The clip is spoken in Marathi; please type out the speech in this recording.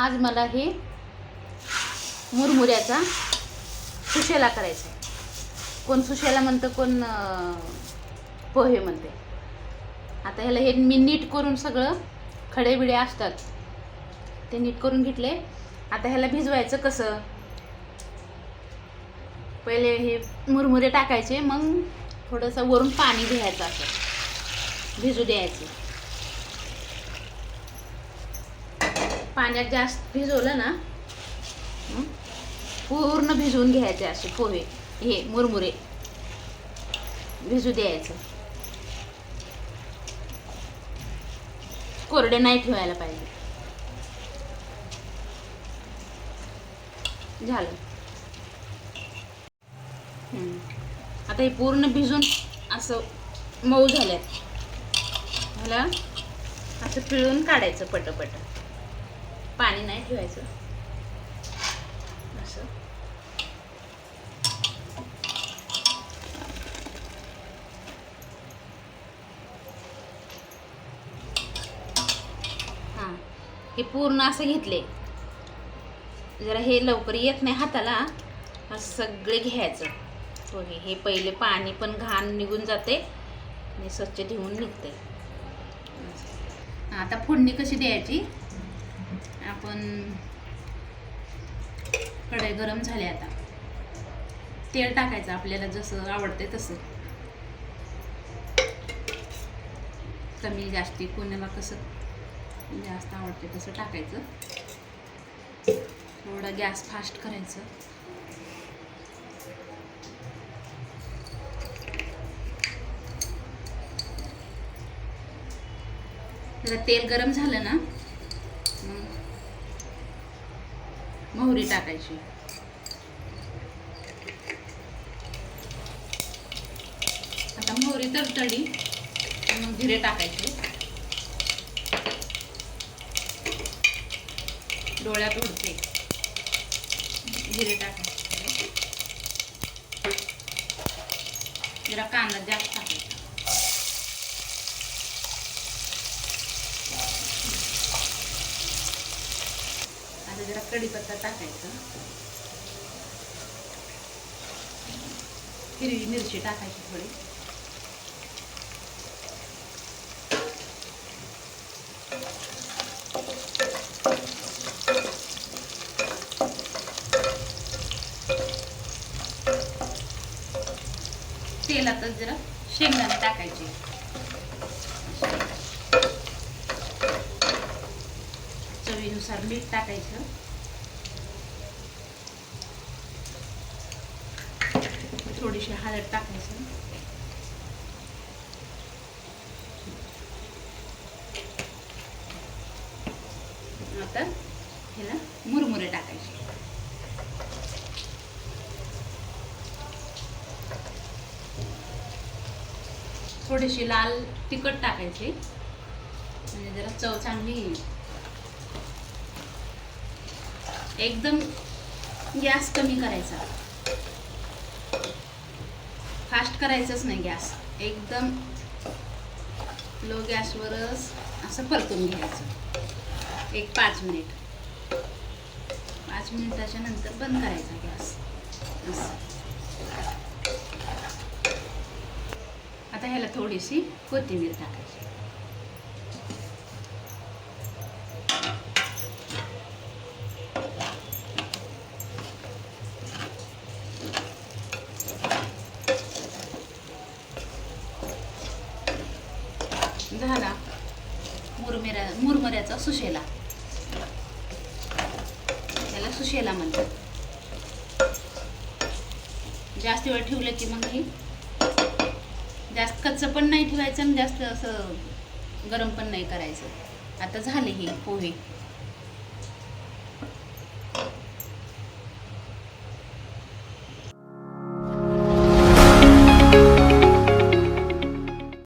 आज मला हे मुरमुऱ्याचा सुशेला करायचा आहे. कोण सुशेला म्हणतं, कोण पोहे म्हणते. आता ह्याला हे मी नीट करून सगळं खडे बिडे असतात ते नीट करून घेतले. आता ह्याला भिजवायचं कसं, पहिले हे मुरमुरे टाकायचे, मग थोडंसं वरून पाणी घ्यायचं, असं भिजू द्यायचं. पाण्यात जास्त भिजवलं ना पूर्ण भिजवून घ्यायचे. असे पोहे हे मुरमुरे भिजू द्यायचं. कोरडे नाही ठेवायला पाहिजे. झालं. आता हे पूर्ण भिजून असं मऊ झाल्यात. ह्याला असं पिळून काढायचं पटपट. पाणी नाही ठेवायचं. असं हां, हे पूर्ण असं घेतले. जरा हे लवकर येत नाही हाताला, असं सगळे घ्यायचं. हे पहिले पाणी पण घाण निघून जाते आणि स्वच्छ धुवून निघते. आता फोडणी कशी द्यायची, आपण कढई गरम झाली. आता तेल टाकायचं आपल्याला जसं आवडते तसं, कमी जास्ती, कोणाला कसं जास्त आवडते तसं टाकायचं. थोडं गॅस फास्ट करायचं. जरा तेल गरम झालं ना, मोहरी टाकायची. आता मोहरी तडतडली मग जिरे टाकायचे. डोळ्यात उडते. जिरे टाकायचे. जरा कांदा जास्त टाकायचा. आता जरा कढीपत्ता टाकायचा. हिरवी मिरची टाकायची थोडी. तेलातच जरा शेंगदाणे टाकायचे. चवीनुसार मीठ टाकायचं. थोडीशी हळद टाकायचं. आता ह्याला मुरमुरे टाकायचे. थोडीशी लाल तिखट टाकायची म्हणजे जरा चव चांगली येईल. एकदम गॅस कमी करायचा, फास्ट करायचंच नाही गॅस. एकदम लो गॅसवरच असं परतून घ्यायचं. एक 5 मिनिट. 5 मिनिटाच्या नंतर बंद करायचा गॅस. आता ह्याला थोडीशी कोथिंबीर टाकायची. झाला मुरमुऱ्याचा सुशेला. त्याला सुशेला म्हणतात. जास्त वेळ ठेवलं की मग हे जास्त कच्चं पण नाही ठेवायचं आणि जास्त असं गरम पण नाही करायचं. आता झाले हे पोहे.